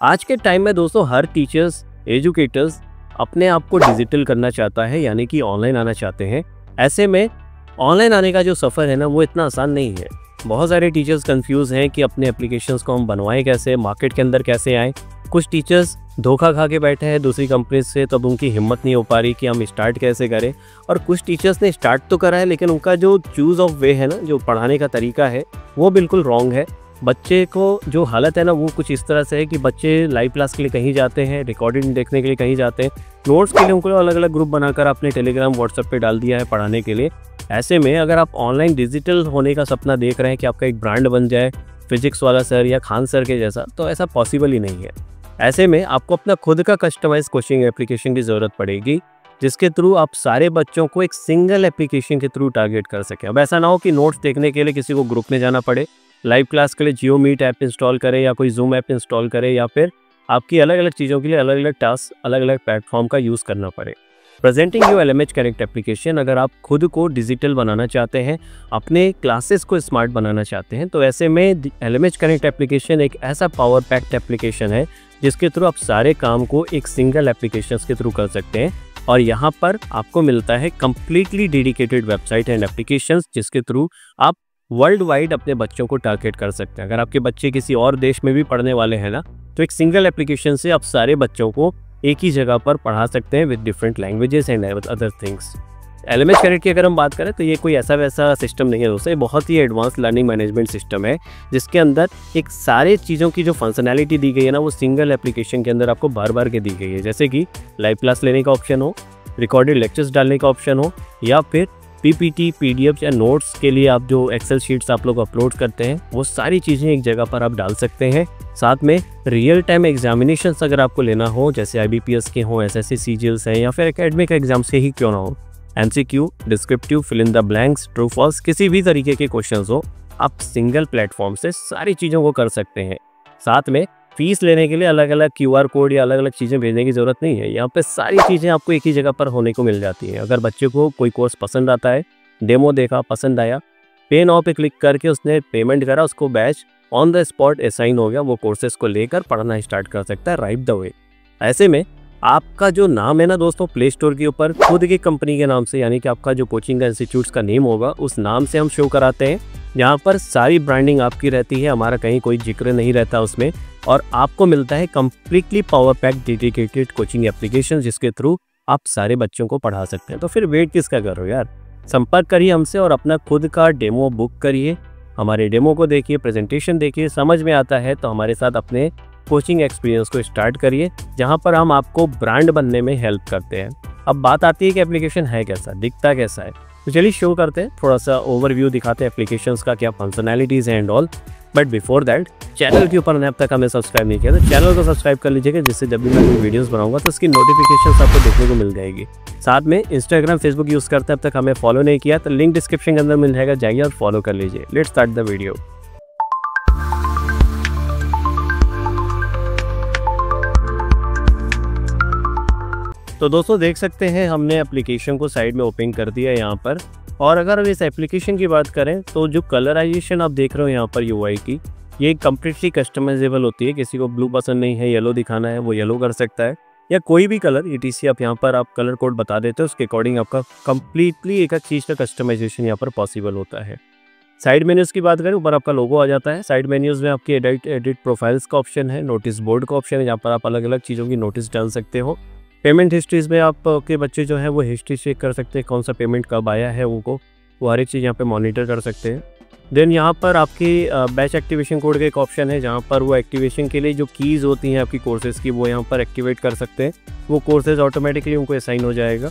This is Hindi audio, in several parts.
आज के टाइम में दोस्तों हर टीचर्स, एजुकेटर्स अपने आप को डिजिटल करना चाहता है, यानी कि ऑनलाइन आना चाहते हैं। ऐसे में ऑनलाइन आने का जो सफ़र है ना, वो इतना आसान नहीं है। बहुत सारे टीचर्स कंफ्यूज हैं कि अपने एप्लीकेशंस को हम बनवाएं कैसे, मार्केट के अंदर कैसे आएँ। कुछ टीचर्स धोखा खा के बैठे हैं दूसरी कंपनी से, तब उनकी हिम्मत नहीं हो पा रही कि हम स्टार्ट कैसे करें। और कुछ टीचर्स ने स्टार्ट तो करा है, लेकिन उनका जो चूज़ ऑफ वे है ना, जो पढ़ाने का तरीका है, वो बिल्कुल रॉन्ग है। बच्चे को जो हालत है ना, वो कुछ इस तरह से है कि बच्चे लाइव क्लास के लिए कहीं जाते हैं, रिकॉर्डिंग देखने के लिए कहीं जाते हैं, नोट्स के लिए उनको अलग अलग ग्रुप बनाकर अपने टेलीग्राम, व्हाट्सएप पे डाल दिया है पढ़ाने के लिए। ऐसे में अगर आप ऑनलाइन डिजिटल होने का सपना देख रहे हैं कि आपका एक ब्रांड बन जाए फिजिक्स वाला सर या खान सर के जैसा, तो ऐसा पॉसिबल ही नहीं है। ऐसे में आपको अपना खुद का कस्टमाइज कोचिंग एप्लीकेशन की ज़रूरत पड़ेगी, जिसके थ्रू आप सारे बच्चों को एक सिंगल एप्लीकेशन के थ्रू टारगेट कर सकें। अब ऐसा ना हो कि नोट्स देखने के लिए किसी को ग्रुप में जाना पड़े, लाइव क्लास के लिए जियो मीट ऐप इंस्टॉल करें या कोई जूम ऐप इंस्टॉल करें, या फिर आपकी अलग अलग चीज़ों के लिए अलग अलग टास्क, अलग अलग प्लेटफॉर्म का यूज़ करना पड़े। Presenting your LMH connect application, अगर आप खुद को डिजिटल बनाना चाहते हैं, अपने क्लासेस को स्मार्ट बनाना चाहते हैं, तो ऐसे में LMH कनेक्ट एप्लीकेशन एक ऐसा पावर पैक्ड एप्लीकेशन है जिसके थ्रू आप सारे काम को एक सिंगल एप्लीकेशन के थ्रू कर सकते हैं। और यहाँ पर आपको मिलता है completely dedicated website and applications, जिसके थ्रू आप वर्ल्ड वाइड अपने बच्चों को टारगेट कर सकते हैं। अगर आपके बच्चे किसी और देश में भी पढ़ने वाले हैं ना, तो एक सिंगल एप्लीकेशन से आप सारे बच्चों को एक ही जगह पर पढ़ा सकते हैं with different languages and other things. LMH connect की अगर हम बात करें तो ये कोई ऐसा वैसा सिस्टम नहीं है दोस्तों, ये बहुत ही एडवांस लर्निंग मैनेजमेंट सिस्टम है, जिसके अंदर एक सारे चीज़ों की जो फंक्शनैलिटी दी गई है ना, वो सिंगल एप्लीकेशन के अंदर आपको बार बार के दी गई है। जैसे कि लाइव क्लास लेने का ऑप्शन हो, रिकॉर्डेड लेक्चर्स डालने का ऑप्शन हो, या फिर PPT, PDF या नोट्स के लिए आप जो एक्सेल शीट्स आप लोग अपलोड करते हैं, वो सारी चीज़ें एक जगह पर आप डाल सकते हैं। साथ में रियल टाइम एग्जामिनेशंस अगर आपको लेना हो, जैसे IBPS के हों, SSC CGLs हैं, या फिर एकेडमिक एग्जाम से ही क्यों ना हो, MCQ, descriptive, fill in the blanks, true false, किसी भी तरीके के क्वेश्चंस हो, आप सिंगल प्लेटफॉर्म से सारी चीज़ों को कर सकते हैं। साथ में फीस लेने के लिए अलग अलग QR कोड या अलग अलग चीज़ें भेजने की ज़रूरत नहीं है। यहाँ पे सारी चीज़ें आपको एक ही जगह पर होने को मिल जाती हैं। अगर बच्चे को कोई कोर्स पसंद आता है, डेमो देखा, पसंद आया, पे नाउ पे क्लिक करके उसने पेमेंट करा, उसको batch on the spot assign हो गया, वो कोर्सेज को लेकर पढ़ना स्टार्ट कर सकता है राइट द वे। ऐसे में आपका जो नाम है ना दोस्तों, प्ले स्टोर के ऊपर खुद की कंपनी के नाम से, यानी कि आपका जो कोचिंग का इंस्टीट्यूट्स का नेम होगा, उस नाम से हम शो कराते हैं। यहाँ पर सारी ब्रांडिंग आपकी रहती है, हमारा कहीं कोई जिक्र नहीं रहता उसमें, और आपको मिलता है completely power pack dedicated coaching application, जिसके थ्रू आप सारे बच्चों को पढ़ा सकते हैं। तो फिर वेट किसका करो यार, संपर्क करिए हमसे और अपना खुद का डेमो बुक करिए। हमारे डेमो को देखिए, प्रेजेंटेशन देखिए, समझ में आता है तो हमारे साथ अपने कोचिंग एक्सपीरियंस को स्टार्ट करिए, जहाँ पर हम आपको ब्रांड बनने में हेल्प करते हैं। अब बात आती है कि एप्लीकेशन है कैसा, दिखता कैसा है, तो चलिए शो करते हैं, थोड़ा सा ओवरव्यू दिखाते हैं एप्लीकेशंस का, क्या फंक्शनैलिटीज़ हैं and all. But before that, channel के ऊपर अब तक हमें सब्सक्राइब नहीं किया तो चैनल को सब्सक्राइब कर लीजिएगा, जिससे जब भी मैं कोई वीडियोस बनाऊंगा तो उसकी नोटिफिकेशंस आपको देखने को मिल जाएगी। साथ में इंस्टाग्राम, फेसबुक यूज़ करते हैं, अब तक हमें फॉलो नहीं किया तो लिंक डिस्क्रिप्शन के अंदर मिल जाएगा, जाइए और फॉलो कर लीजिए। Let's start the video. तो दोस्तों देख सकते हैं हमने एप्लीकेशन को साइड में ओपन कर दिया यहाँ पर। और अगर हम इस एप्लीकेशन की बात करें तो जो कलराइजेशन आप देख रहे हो यहाँ पर UI की, ये कम्प्लीटली कस्टमाइजेबल होती है। किसी को ब्लू पसंद नहीं है, येलो दिखाना है, वो येलो कर सकता है, या कोई भी कलर ETC आप यहाँ पर आप कलर कोड बता देते हो, उसके अकॉर्डिंग आपका कम्प्लीटली एक चीज़ का कस्टमाइजेशन यहाँ पर पॉसिबल होता है। साइड मेन्यूज़ की बात करें, ऊपर आपका लोगो आ जाता है। साइड मेन्यूज़ में आपकी एडिट प्रोफाइल्स का ऑप्शन है, नोटिस बोर्ड का ऑप्शन है, जहाँ पर आप अलग अलग चीज़ों की नोटिस डाल सकते हो। पेमेंट हिस्ट्रीज़ में आपके बच्चे जो है वो हिस्ट्री चेक कर सकते हैं, कौन सा पेमेंट कब आया है, वो हर एक चीज़ यहाँ पे मॉनिटर कर सकते हैं। देन यहाँ पर आपकी बैच एक्टिवेशन कोड का एक ऑप्शन है, जहाँ पर वो एक्टिवेशन के लिए जो कीज़ होती हैं आपकी कोर्सेज़ की, वो यहाँ पर एक्टिवेट कर सकते हैं, वो कोर्सेज़ ऑटोमेटिकली उनको असाइन हो जाएगा।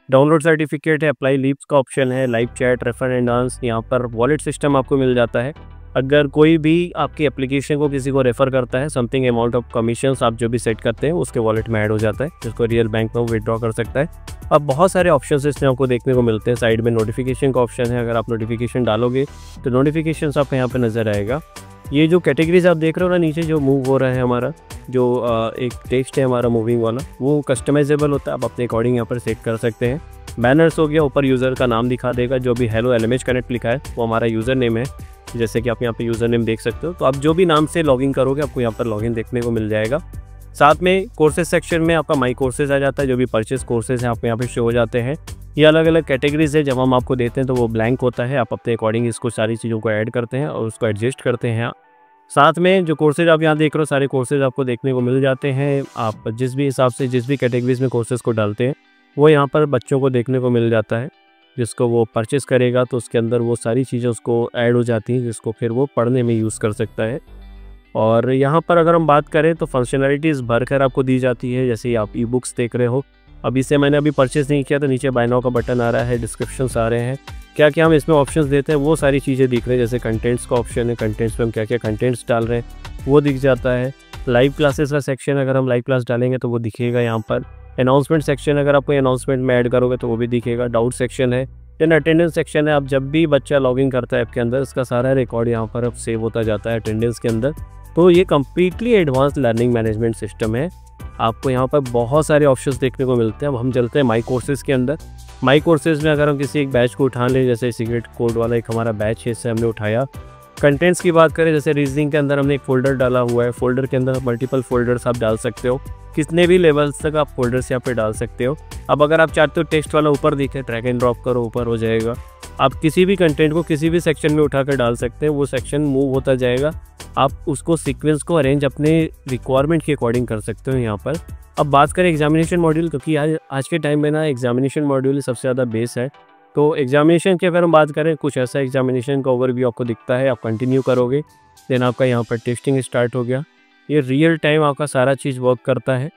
डाउनलोड सर्टिफिकेट है, अप्लाई लीव्स का ऑप्शन है, live chat, refer and dance, यहाँ पर वॉलेट सिस्टम आपको मिल जाता है। अगर कोई भी आपकी एप्लीकेशन को किसी को रेफ़र करता है, समथिंग अमाउंट ऑफ कमीशंस आप जो भी सेट करते हैं उसके वॉलेट में ऐड हो जाता है, जिसको रियल बैंक में वो विड्रॉ कर सकता है। अब बहुत सारे ऑप्शंस इसमें आपको देखने को मिलते हैं। साइड में नोटिफिकेशन का ऑप्शन है, अगर आप नोटिफिकेशन डालोगे तो नोटिफिकेशन आपको यहाँ पे नज़र आएगा। ये जो कैटेगरीज आप देख रहे हो ना, नीचे जो मूव हो रहा है हमारा, जो एक टेक्स्ट है हमारा मूविंग वाला, वो कस्टमाइजेबल होता है, आप अपने अकॉर्डिंग यहाँ पर सेट कर सकते हैं। बैनर्स हो गया, ऊपर यूज़र का नाम दिखा देगा, जो भी हेलो LMH कनेक्ट लिखा है वो हमारा यूज़र नेम है, जैसे कि आप यहाँ पे यूज़र नेम देख सकते हो। तो आप जो भी नाम से लॉगिन करोगे आपको यहाँ पर लॉगिन देखने को मिल जाएगा। साथ में कोर्सेज सेक्शन में आपका माई कोर्सेज आ जाता है, जो भी परचेस कोर्सेज हैं आपको यहाँ पे शो हो जाते हैं। ये अलग अलग कैटेगरीज है, जब हम आपको देते हैं तो वो ब्लैंक होता है, आप अपने अकॉर्डिंग इसको सारी चीज़ों को ऐड करते हैं और उसको एडजस्ट करते हैं। साथ में जो कोर्सेज आप यहाँ देख रहे हो सारे कोर्सेज आपको देखने को मिल जाते हैं। आप जिस भी हिसाब से जिस भी कैटेगरीज में कोर्सेज को डालते हैं वो यहाँ पर बच्चों को देखने को मिल जाता है। जिसको वो परचेस करेगा तो उसके अंदर वो सारी चीज़ें उसको ऐड हो जाती हैं, जिसको फिर वो पढ़ने में यूज़ कर सकता है। और यहाँ पर अगर हम बात करें तो फंक्शनैलिटीज़ भरकर आपको दी जाती है। जैसे आप ई बुक्स देख रहे हो, अभी से मैंने अभी परचेस नहीं किया तो नीचे बाय नाउ का बटन आ रहा है, डिस्क्रिप्शंस आ रहे हैं, क्या क्या हम इसमें ऑप्शंस देते हैं वो सारी चीज़ें दिख रही है। जैसे कंटेंट्स का ऑप्शन है, कंटेंट्स में हम क्या क्या कंटेंट्स डाल रहे हैं वो दिख जाता है। लाइव क्लासेस का सेक्शन, अगर हम लाइव क्लास डालेंगे तो वो दिखेगा यहाँ पर। अनाउंसमेंट सेक्शन, अगर आप कोई अनाउंसमेंट में ऐड करोगे तो वो भी दिखेगा। डाउट सेक्शन है, देन अटेंडेंस सेक्शन है। आप जब भी बच्चा लॉगिन करता है ऐप के अंदर इसका सारा रिकॉर्ड यहाँ पर अब सेव होता जाता है अटेंडेंस के अंदर। तो ये completely advance learning management system है। आपको यहाँ पर बहुत सारे ऑप्शंस देखने को मिलते हैं। अब हम चलते हैं माई कोर्सेज़ के अंदर। माई कोर्सेज़ में अगर हम किसी एक बैच को उठा लें, जैसे सीक्रेट कोड वाला एक हमारा बैच है, इससे हमने उठाया। कंटेंट्स की बात करें, जैसे रीजनिंग के अंदर हमने एक फ़ोल्डर डाला हुआ है, फ़ोल्डर के अंदर मल्टीपल फ़ोल्डर्स आप डाल सकते हो, कितने भी लेवल्स तक आप फोल्डर्स यहाँ पे डाल सकते हो। अब अगर आप चाहते हो टेक्स्ट वाला ऊपर दिखे, ड्रैग एंड ड्रॉप करो, ऊपर हो जाएगा। आप किसी भी कंटेंट को किसी भी सेक्शन में उठाकर डाल सकते हैं, वो सेक्शन मूव होता जाएगा। आप उसको सीक्वेंस को अरेंज अपने रिक्वायरमेंट के अकॉर्डिंग कर सकते हो यहाँ पर। अब बात करें एग्जामिनेशन मॉड्यूल, क्योंकि आज के टाइम में ना एग्जामिनेशन मॉड्यूल सबसे ज़्यादा बेस है। तो एग्जामिनेशन की अगर हम बात करें, कुछ ऐसा एग्जामिनेशन का ओवरव्यू आपको दिखता है, आप कंटिन्यू करोगे, देन आपका यहाँ पर टेस्टिंग स्टार्ट हो गया। ये रियल टाइम आपका सारा चीज़ वर्क करता है,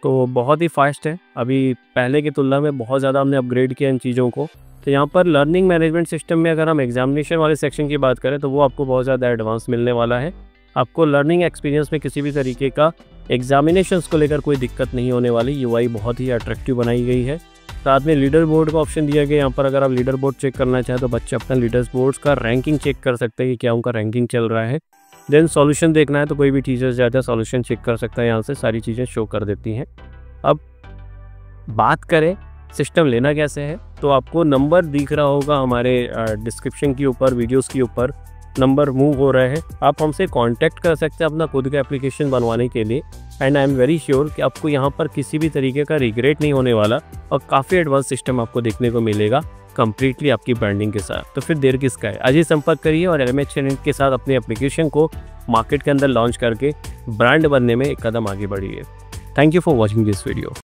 तो बहुत ही फास्ट है। अभी पहले की तुलना में बहुत ज़्यादा हमने अपग्रेड किया इन चीज़ों को। तो यहाँ पर लर्निंग मैनेजमेंट सिस्टम में अगर हम एग्जामिनेशन वाले सेक्शन की बात करें तो वो आपको बहुत ज़्यादा एडवांस मिलने वाला है। आपको लर्निंग एक्सपीरियंस में किसी भी तरीके का एग्जामिनेशंस को लेकर कोई दिक्कत नहीं होने वाली। यूआई बहुत ही अट्रैक्टिव बनाई गई है। साथ में लीडर बोर्ड का ऑप्शन दिया गया यहाँ पर। अगर आप लीडर बोर्ड चेक करना चाहें तो बच्चे अपना लीडर बोर्ड का रैंकिंग चेक कर सकते हैं कि क्या उनका रैंकिंग चल रहा है। देन सॉल्यूशन देखना है तो कोई भी टीचर ज़्यादा सॉल्यूशन चेक कर सकता है, यहाँ से सारी चीज़ें शो कर देती हैं। अब बात करें सिस्टम लेना कैसे है, तो आपको नंबर दिख रहा होगा हमारे डिस्क्रिप्शन के ऊपर, वीडियोस के ऊपर नंबर मूव हो रहे हैं। आप हमसे कांटेक्ट कर सकते हैं अपना खुद का एप्लीकेशन बनवाने के लिए। And I am very sure कि आपको यहाँ पर किसी भी तरीके का रिग्रेट नहीं होने वाला और काफ़ी एडवांस सिस्टम आपको देखने को मिलेगा कंप्लीटली आपकी ब्रांडिंग के साथ। तो फिर देर किसका है, आज ही संपर्क करिए और LMH चैनल के साथ अपने एप्लीकेशन को मार्केट के अंदर लॉन्च करके ब्रांड बनने में एक कदम आगे बढ़िए। Thank you for watching this video.